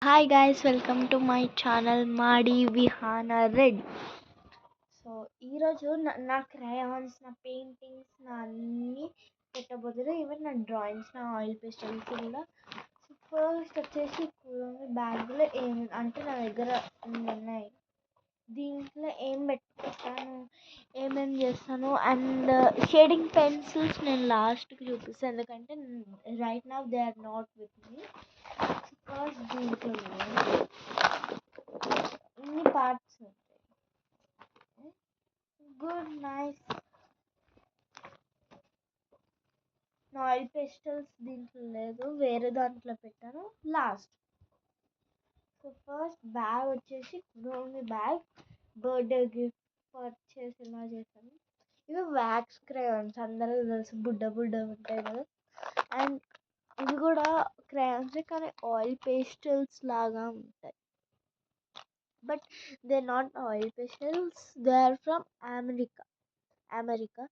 Hi guys, welcome to my channel మాడి Vihana red. So ఈరోజు నా క్రయాన్స్, నా పెయింటింగ్స్, నా అన్నీ పెట్టబోతున్నారు. ఈవెన్ నా డ్రాయింగ్స్, నా ఆయిల్ పేస్టల్స్ కూడా. సో ఫస్ట్ వచ్చేసి బ్యాగ్లో అంటే నా దగ్గర ఉన్నాయి. దీంట్లో ఏం పెట్టుకుంటాను, ఏమేమి చేస్తాను అండ్ షేడింగ్ పెన్సిల్స్ నేను లాస్ట్కి చూపిస్తాను, ఎందుకంటే right now they are not with me. First దీంట్లో ఇన్ని పార్ట్స్ ఉంటాయి. Good nice. నా ఆయిల్ పేస్టల్స్ దీంట్లో లేదు, వేరే దాంట్లో పెట్టాను లాస్ట్. సో ఫస్ట్ బ్యాగ్ వచ్చేసి కురోమి బ్యాగ్, బర్త్డే గిఫ్ట్ పర్చేస్ ఇలా చేశాను. ఇవి వ్యాక్స్ క్రేయాన్స్, అందరూ తెలుసు, బుడ్డ బుడ్డ ఉంటాయి కదా. అండ్ ఇవి కూడా క్రేయాన్స్ కానీ ఆయిల్ పేస్టల్స్ లాగా ఉంటాయి. But they not oil pastels, they are from America.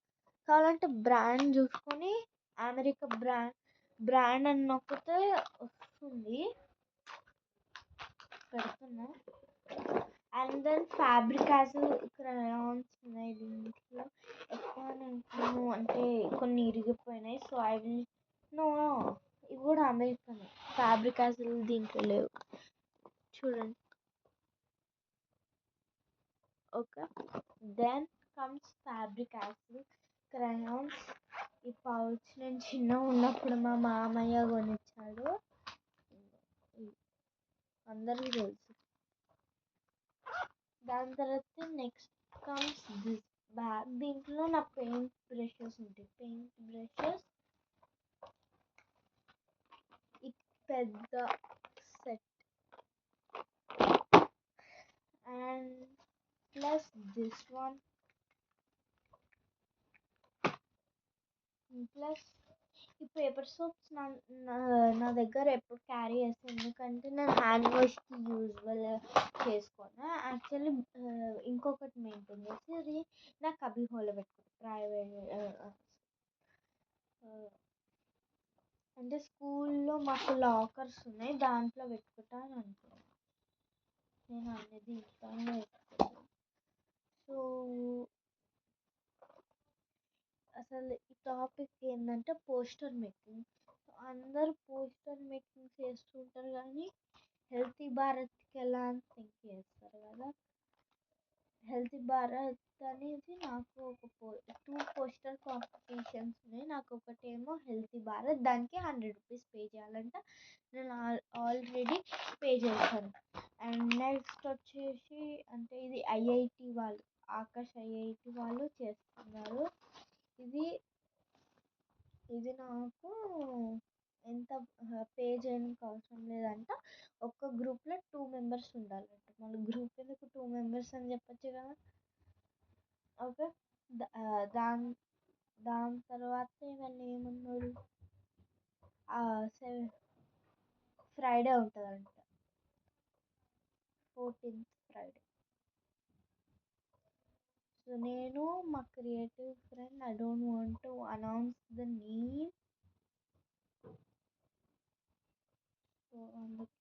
కావాలంటే బ్రాండ్ చూసుకొని అమెరికా బ్రాండ్ అని నొక్కితే వస్తుంది, పెడుతున్నా. అండ్ దెన్ ఫ్యాబ్రిక్ యాసిల్ క్రయాన్స్ ఉన్నాయి దీంట్లో. ఎక్కువ నేను అంటే కొన్ని ఇరిగిపోయినాయి, సో ఐ విల్ నో. ఇవి కూడా అమెరికన్ ఫ్యాబ్రిక్ యాసిల్ దీంట్లో లేవు, చూడండి. ఓకే, దెన్ కమ్స్ ఫ్యాబ్రిక్ యాసిల్ క్రయాన్స్. ఈ పౌచ్ నేను చిన్నగా ఉన్నప్పుడు మా మామయ్య కొనిచ్చాడు, అందరికీ తెలుసు. దాని తర్వాత నెక్స్ట్ కమ్స్ దిస్ బ్యాగ్. దీంట్లో నా పెయింట్ బ్రషెస్ ఉంటాయి. ఇది పెద్ద set. And plus this one, plus ఈ పేపర్ సోప్స్ నా దగ్గర ఎప్పుడు క్యారీ చేస్తాను, ఎందుకంటే నేను హ్యాండ్ వాష్కి యూజువల్ చేసుకోను. యాక్చువల్లీ ఇంకొకటి మెయింటైన్ చేసి అది నా కబీ హోల్లో పెట్టుకుంటాను, ప్రైవేట్. అంటే స్కూల్లో మాకు లాకర్స్ ఉన్నాయి, దాంట్లో పెట్టుకుంటాను అనుకున్నాను. నేను అనేది ఇంట్లోనే పెట్టుకుంటాను. సో అసలు ఈ టాపిక్ ఏంటంటే పోస్టర్ మేకింగ్. అందరూ పోస్టర్ మేకింగ్ చేస్తుంటారు కానీ హెల్తీ భారత్కి ఎలా అని థింక్ చేస్తారు కదా. హెల్తీ భారత్ అనేది నాకు ఒక 2 పోస్టర్ కాంపిటీషన్స్ ఉన్నాయి. నాకు ఒకటేమో హెల్తీ భారత్, దానికి 100 రూపీస్ పే చేయాలంట. నేను ఆల్రెడీ పే చేశాను. అండ్ నెక్స్ట్ వచ్చేసి అంటే ఇది ఐఐటి వాళ్ళు, ఆకాష్ ఐఐటి వాళ్ళు చేస్తున్నారు. ఇది నాకు ఎంత పే చేయడానికి అవసరం లేదంట. ఒక్క గ్రూప్లో 2 మెంబర్స్ ఉండాలంట. మళ్ళీ గ్రూప్ ఎందుకు, 2 మెంబర్స్ అని చెప్పచ్చు కదా. ఓకే, దాని తర్వాత ఇవన్నీ ఏమన్నారు, ఫ్రైడే ఉంటుందంట, 14th ఫ్రైడే. సో నేను మా creative friend, I don't want to announce the name, so అందుకే.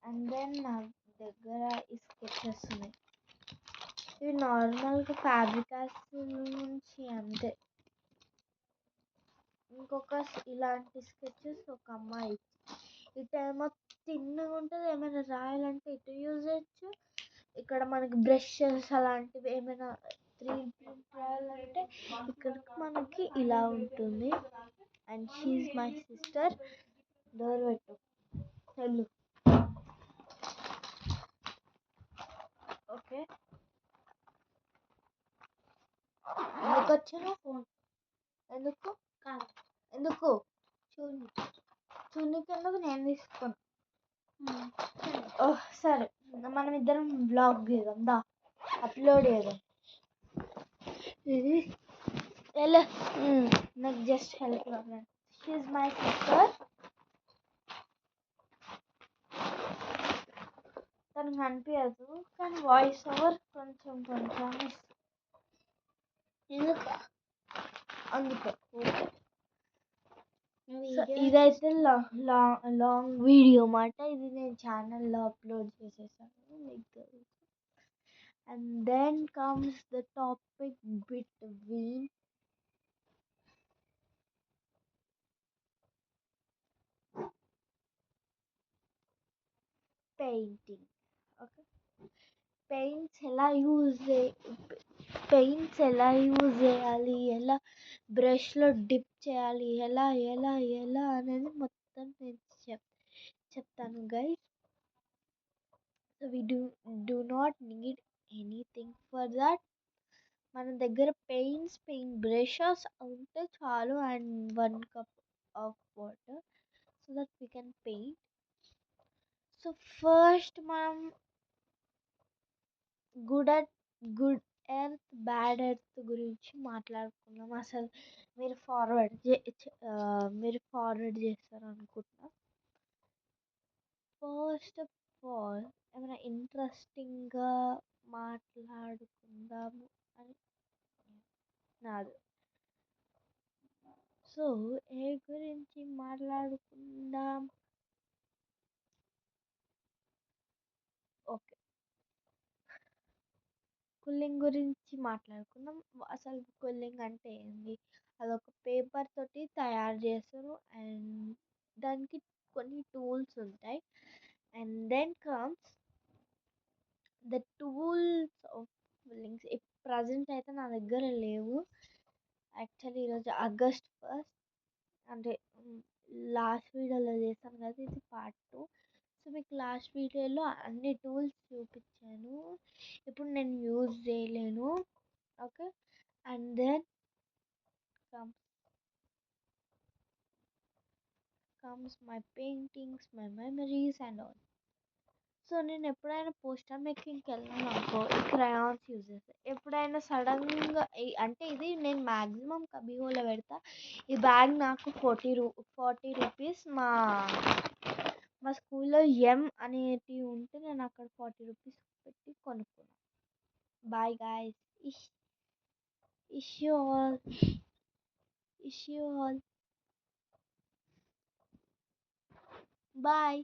అండ్ దెన్ నా దగ్గర ఈ స్కెచెస్ ఉన్నాయి. ఇవి నార్మల్గా ఫ్యాబ్రిక్ యాసిల్ నుంచి అంతే. ఇంకొక ఇలాంటి స్కెచెస్ ఒక అమ్మాయి, ఇటేమో తిన్నగా ఉంటుంది, ఏమైనా రాయాలంటే ఇటు యూజ్ చేయొచ్చు. ఇక్కడ మనకి బ్రషెస్ అలాంటివి ఏమైనా 3D ప్రింట్ రాయాలంటే ఇక్కడికి మనకి ఇలా ఉంటుంది. And she my sister. Door పెట్టు, వెళ్ళు. ఓకే, ఎందుకు వచ్చాను, ఎందుకు ఎందుకు చూడనీకి ఎందుకు, నేను తీసుకోను. ఓహ్ సరే, మనం ఇద్దరం బ్లాగ్ చేద్దాం, దా అప్లోడ్ చేద్దాం. ఇది ఎలా నాకు జస్ట్ హెల్ప్ కావాలి. She my sister. తనకు అనిపించదు కానీ వాయిస్ ఓవర్ కొంచెం ఎందుకు అందుకే. సో ఇదైతే లాంగ్ వీడియో మాట. ఇది నేను ఛానల్లో అప్లోడ్ చేసేసాను మీకు తెలుసు. And then comes the topic between painting. Okay, paints ఎలా యూజ్ చేయాలి, ఎలా బ్రష్లో డిప్ చేయాలి, ఎలా ఎలా ఎలా అనేది మొత్తం నేను చెప్తాను guys. So we do not need anything for that. మన దగ్గర పెయింట్ బ్రషెస్ ఉంటే చాలు, and 1 cup of water, so that we can paint. So first మనం good good earth bad earth గురించి మాట్లాడుకుందాం. అసలు మీరు ఫార్వర్డ్ చేస్తారు అనుకుంటున్నా. ఫస్ట్ ఆఫ్ ఆల్ ఏమైనా ఇంట్రెస్టింగ్గా మాట్లాడుకుందాము అని నాది. సో ఏ గురించి మాట్లాడుకుందాం? ఓకే, కూలింగ్ గురించి మాట్లాడుకుందాం. అసలు కూలింగ్ అంటే ఏంది? అదొక పేపర్ తోటి తయారు చేస్తారు, అండ్ దానికి కొన్ని టూల్స్ ఉంటాయి. And then comes the tools of coolings. Present అయితే నా దగ్గర లేవు. యాక్చువల్లీ ఈరోజు August 1st, అంటే లాస్ట్ వీడియోలో చేశాను కదా, ఇది పార్ట్ 2. సో మీకు లాస్ట్ వీడియోలో అన్ని టూల్స్ చూపించాను, ఇప్పుడు నేను యూజ్ చేయలేను. Okay, and then comes my paintings, my memories and all. So నేను ఎప్పుడైనా పోస్టర్ మేకింగ్కి వెళ్ళాను అనుకో, ఈ క్రయాన్స్ యూజ్ చేస్తాను. ఎప్పుడైనా సడన్గా అంటే ఇది నేను మ్యాక్సిమం కబీహోలో పెడతా. ఈ బ్యాగ్ నాకు 40 రూపీస్. మా స్కూల్లో ఎం అనేటివి ఉంటే నేను అక్కడ 40 రూపీస్ పెట్టి కొనుక్కున్నాను. బాయ్ గాయస్, ఇష్ యూ ఆల్ బాయ్.